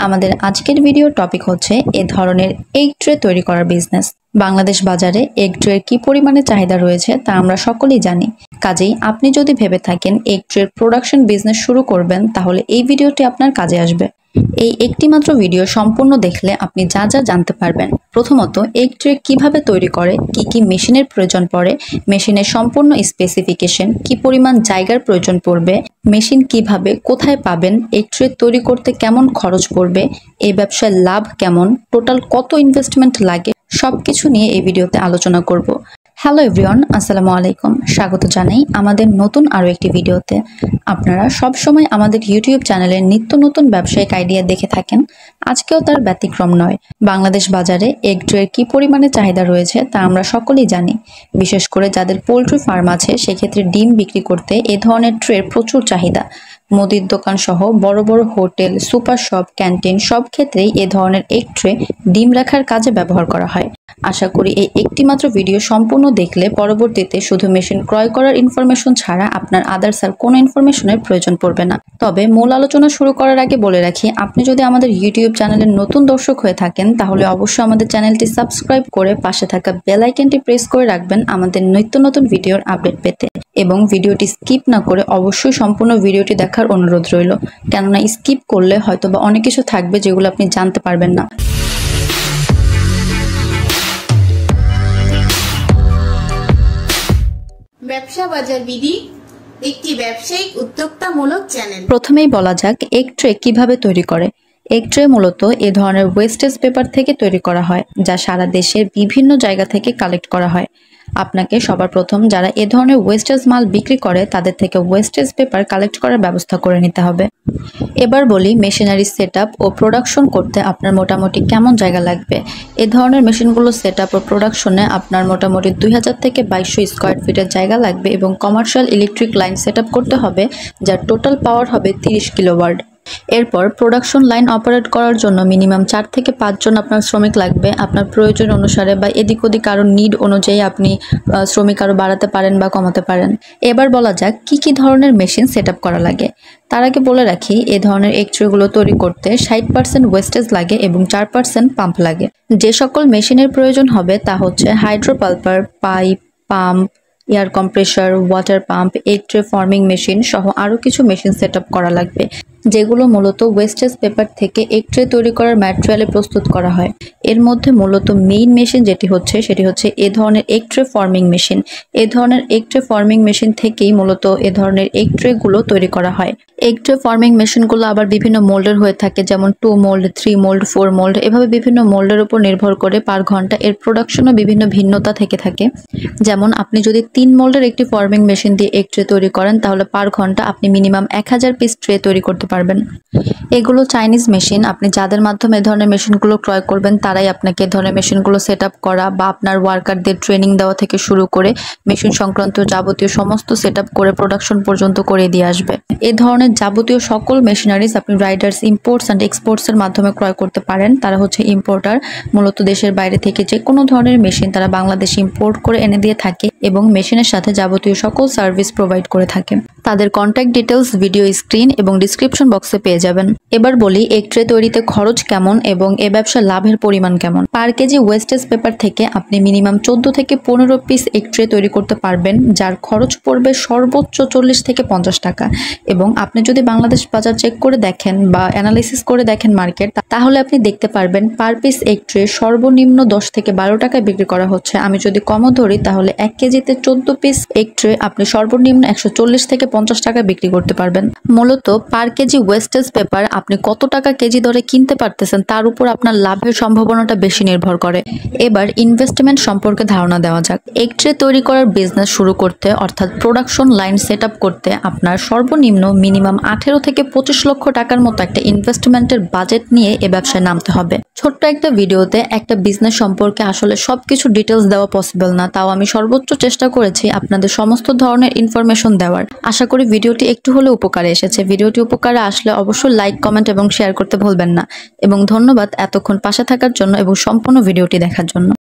আমাদের আজকের video topic হচ্ছে এ ধরনের এগ ট্রে তৈরি করার বিজনেস। বাংলাদেশ বাজারে এগ ট্রের কি পরিমাণে চাহিদা রয়েছে তা আমরা সকলেই জানি। কাজেই আপনি যদি ভেবে থাকেন এগ ট্রের প্রোডাকশন বিজনেস শুরু করবেন, তাহলে এই ভিডিওটি আপনার কাজে আসবে। এই একটি মাত্র ভিডিও সম্পূর্ণ দেখলে আপনি যা যা জানতে পারবেন। প্রথমত, এগ ট্রে কিভাবে তৈরি করে, কি কি মেশিনের প্রয়োজন পড়ে, মেশিনের সম্পূর্ণ স্পেসিফিকেশন, কি পরিমাণ জায়গার প্রয়োজন পড়বে, মেশিন কিভাবে কোথায় পাবেন, এগ ট্রে তৈরি করতে কেমন খরচ পড়বে, এই ব্যবসায় লাভ কেমন, টোটাল কত ইনভেস্টমেন্ট লাগে, সবকিছু নিয়ে এই ভিডিওতে আলোচনা করব। হ্যালো এভরিওয়ান, আসসালামু আলাইকুম। স্বাগত জানাই আমাদের নতুন আরও একটি ভিডিওতে। আপনারা সবসময় আমাদের ইউটিউব চ্যানেলের নিত্য নতুন ব্যবসায়িক আইডিয়া দেখে থাকেন, আজকেও তার ব্যতিক্রম নয়। বাংলাদেশ বাজারে এগ ট্রের কি পরিমাণে চাহিদা রয়েছে তা আমরা সকলেই জানি। বিশেষ করে যাদের পোলট্রি ফার্ম আছে, সেক্ষেত্রে ডিম বিক্রি করতে এ ধরনের ট্রের প্রচুর চাহিদা। মুদির দোকান সহ বড় বড় হোটেল, সুপার শপ, ক্যান্টিন সব ক্ষেত্রেই এ ধরনের এগ ট্রে ডিম রাখার কাজে ব্যবহার করা হয়। আশা করি এই একটি মাত্র ভিডিও সম্পূর্ণ দেখলে পরবর্তীতে শুধু মেশিন ক্রয় করার ইনফরমেশন ছাড়া আপনার আদার্স আর কোনো ইনফরমেশনের প্রয়োজন পড়বে না। তবে মূল আলোচনা শুরু করার আগে বলে রাখি, আপনি যদি আমাদের ইউটিউব চ্যানেলের নতুন দর্শক হয়ে থাকেন, তাহলে অবশ্যই আমাদের চ্যানেলটি সাবস্ক্রাইব করে পাশে থাকা বেল আইকনটি প্রেস করে রাখবেন আমাদের নিত্য নতুন ভিডিওর আপডেট পেতে। এবং ভিডিওটি স্কিপ না করে অবশ্যই সম্পূর্ণ ভিডিওটি দেখার অনুরোধ রইল, কেননা স্কিপ করলে হয়তোবা অনেক কিছু থাকবে যেগুলো আপনি জানতে পারবেন না। ব্যবসা বাজার বিডি একটি ব্যবসায়িক উদ্যোক্তামূলক চ্যানেল। প্রথমেই বলা যাক এগ ট্রে কিভাবে তৈরি করে। এগ ট্রে মূলত এ ধরনের ওয়েস্টেজ পেপার থেকে তৈরি করা হয়, যা সারা দেশের বিভিন্ন জায়গা থেকে কালেক্ট করা হয়। আপনাকে সবার প্রথম যারা এ ধরনের ওয়েস্টেজ মাল বিক্রি করে তাদের থেকে ওয়েস্টেজ পেপার কালেক্ট করার ব্যবস্থা করে নিতে হবে। এবার বলি মেশিনারি সেটআপ ও প্রোডাকশন করতে আপনার মোটামুটি কেমন জায়গা লাগবে। এ ধরনের মেশিনগুলো সেটআপ ও প্রোডাকশনে আপনার মোটামুটি 2000 থেকে 2200 স্কোয়ার ফিটের জায়গা লাগবে এবং কমার্শিয়াল ইলেকট্রিক লাইন সেটআপ করতে হবে, যার টোটাল পাওয়ার হবে 30 কিলোওয়াট। এরপর প্রোডাকশন লাইন অপারেট করার জন্য মিনিমাম 4 থেকে 5 জন আপনার শ্রমিক লাগবে। আপনার প্রয়োজন অনুসারে বা এদিক ওদিক আরও নিড অনুযায়ী আপনি শ্রমিক আরও বাড়াতে পারেন বা কমাতে পারেন। এবার বলা যাক কি কি ধরনের মেশিন সেট আপ করা লাগে। তার আগে বলে রাখি, এ ধরনের এগ ট্রেগুলো তৈরি করতে 60% ওয়েস্টেজ লাগে এবং 4% পাম্প লাগে। যে সকল মেশিনের প্রয়োজন হবে তা হচ্ছে hydropulper, pipe, pump, air compressor, water pump, egg tray forming machine সহ আরও কিছু মেশিন সেট আপ করা লাগবে, যেগুলো মূলত ওয়েস্টেজ পেপার থেকে এগ ট্রে তৈরি করার ম্যাটেরিয়ালে প্রস্তুত করা হয়। এর মধ্যে মূলত মেইন মেশিন সেটি হচ্ছে এ ধরনের এগ ট্রে ফর্মিং মেশিন। এ ধরনের এগ ট্রে ফর্মিং মেশিন থেকেই মূলত এ ধরনের এগ ট্রেগুলো তৈরি করা হয়। এগ ট্রে ফর্মিং মেশিনগুলো আবার বিভিন্ন মোল্ডের হয়ে থাকে, যেমন 2 মোল্ড, 3 মোল্ড, 4 মোল্ড, এভাবে বিভিন্ন মোল্ডের উপর নির্ভর করে পার ঘন্টা এর প্রোডাকশনও বিভিন্ন ভিন্নতা থেকে থাকে। যেমন আপনি যদি 3 মোল্ডের একটি ফর্মিং মেশিন দিয়ে এগ ট্রে তৈরি করেন, তাহলে পার ঘন্টা আপনি মিনিমাম 1000 পিস ট্রে তৈরি করতে পারবেন। এগুলো চাইনিজ মেশিন। আপনি যাদের মাধ্যমে এ ধরনের মেশিনগুলো ক্রয় করবেন, তারাই আপনাকে এ ধরনের মেশিনগুলো সেট আপ করা বা আপনার ওয়ার্কারদের ট্রেনিং দেওয়া থেকে শুরু করে মেশিন সংক্রান্ত যাবতীয় সমস্ত সেট আপ করে প্রোডাকশন পর্যন্ত করে দিয়ে আসবে। এ ধরনের যাবতীয় সকল মেশিনারিজ আপনি রাইডার্স, ইম্পোর্টস অ্যান্ড এক্সপোর্টসের মাধ্যমে ক্রয় করতে পারেন। তারা হচ্ছে ইম্পোর্টার, মূলত দেশের বাইরে থেকে যে কোনো ধরনের মেশিন তারা বাংলাদেশে ইম্পোর্ট করে এনে দিয়ে থাকে এবং মেশিনের সাথে যাবতীয় সকল সার্ভিস প্রোভাইড করে থাকে। তাদের কন্ট্যাক্ট ডিটেলস ভিডিও স্ক্রিন এবং ডিসক্রিপশন বক্সে পেয়ে যাবেন। এবার বলি এগ ট্রে তৈরিতে খরচ কেমন এবং এ ব্যবসার লাভের পরিমাণ কেমন। পার কেজি ওয়েস্টেজ পেপার থেকে আপনি মিনিমাম 14 থেকে 15 পিস এগ ট্রে তৈরি করতে পারবেন, যার খরচ পড়বে সর্বোচ্চ 40 থেকে 50 টাকা। এবং আপনি যদি বাংলাদেশ বাজার চেক করে দেখেন বা অ্যানালাইসিস করে দেখেন মার্কেট, তাহলে আপনি দেখতে পারবেন পার পিস এগ ট্রে সর্বনিম্ন 10 থেকে 12 টাকায় বিক্রি করা হচ্ছে। আমি যদি কমও ধরি, তাহলে 1 কেজিতে 14 পিস এগ ট্রে আপনি সর্বনিম্ন 140 থেকে 50 টাকা বিক্রি করতে পারবেন। মূলত পার কেজি ওয়েস্টেজ পেপার আপনি কত টাকা কেজি দরে কিনতে পারতেছেন তার উপর আপনার লাভের সম্ভাবনাটা বেশি নির্ভর করে। এবার ইনভেস্টমেন্ট সম্পর্কে ধারণা দেওয়া যাক। এগ ট্রে তৈরি করার বিজনেস শুরু করতে, অর্থাৎ প্রোডাকশন লাইন সেট আপ করতে আপনার সর্বনিম্ন মিনিমাম 18 থেকে 25 লক্ষ টাকার মতো একটা ইনভেস্টমেন্টের বাজেট নিয়ে এ ব্যবসায় নামতে হবে। ছোট্ট একটা ভিডিওতে একটা বিজনেস সম্পর্কে আসলে সবকিছু ডিটেলস দেওয়া পসিবল না, তাও আমি সর্বোচ্চ চেষ্টা করেছি আপনাদের সমস্ত ধরনের ইনফরমেশন দেওয়ার। আশা করি ভিডিওটি একটু হলেও উপকারে এসেছে। ভিডিওটি উপকারে আসলে অবশ্যই লাইক, কমেন্ট এবং শেয়ার করতে ভুলবেন না। এবং ধন্যবাদ এতক্ষণ পাশে থাকার জন্য এবং সম্পূর্ণ ভিডিওটি দেখার জন্য।